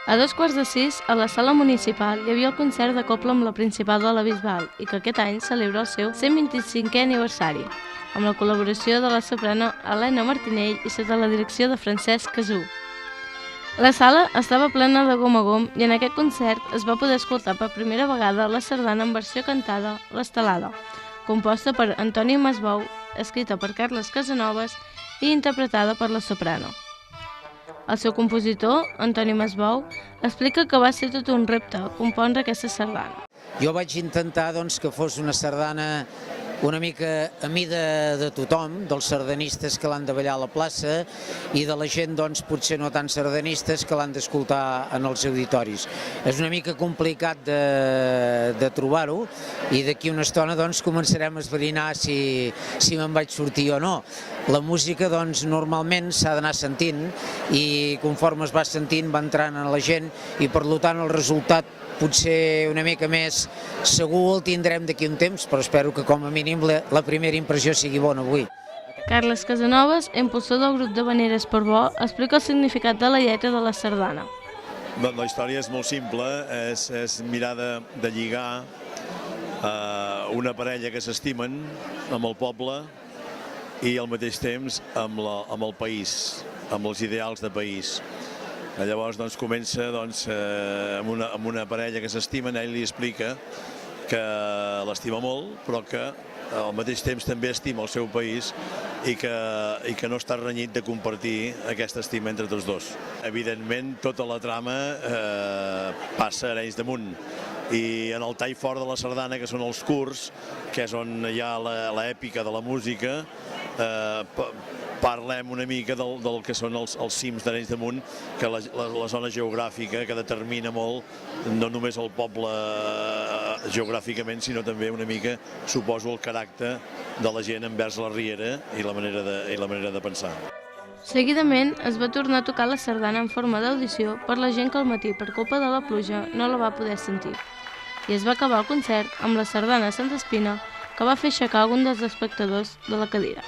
A 5:15, a la sala municipal, hi havia el concert de cobla amb la Principal de la Bisbal i que aquest any celebra el seu 125è aniversari, amb la col·laboració de la soprano Helena Martinell i sota la direcció de Francesc Casú. La sala estava plena de gom a gom i en aquest concert es va poder escoltar per primera vegada la sardana en versió cantada, l'Estelada, composta per Antoni Masbou, escrita per Carles Casanovas i interpretada per la soprano. El seu compositor, Antoni Masbou, explica que va ser tot un repte compondre aquesta sardana. Jo vaig intentar que fos una sardana una mica a mida de tothom, dels sardanistes que l'han de ballar a la plaça i de la gent potser no tan sardanistes que l'han d'escoltar en els auditoris. És una mica complicat de trobar-ho i d'aquí una estona començarem a esbrinar si me'n vaig sortir o no. La música normalment s'ha d'anar sentint i conforme es va sentint va entrant en la gent i per tant el resultat potser una mica més segur el tindrem d'aquí un temps, però espero que com a mínim la primera impressió sigui bona avui. Carles Casanovas, impulsor del grup d'Havaneres per Bo, explica el significat de la lletra de la sardana. La història és molt simple, és mirar de lligar una parella que s'estimen amb el poble i al mateix temps amb el país, amb els ideals de país. Llavors comença amb una parella que s'estimen, ell li explica que l'estima molt, però que al mateix temps també estima el seu país i que no està renyit de compartir aquesta estima entre tots dos. Evidentment, tota la trama passa a Arenys de Munt i en el tall fort de la sardana, que són els curts, que és on hi ha l'èpica de la música, parlem una mica del que són els cims d'Arenys de Munt, que la zona geogràfica que determina molt no només el poble geogràficament, sinó també una mica, suposo, el caràcter de la gent envers la riera i la manera de pensar. Seguidament es va tornar a tocar la sardana en forma d'audició per la gent que al matí, per culpa de la pluja, no la va poder sentir. I es va acabar el concert amb la sardana Santa Espina, que va fer aixecar algun dels espectadors de la cadira.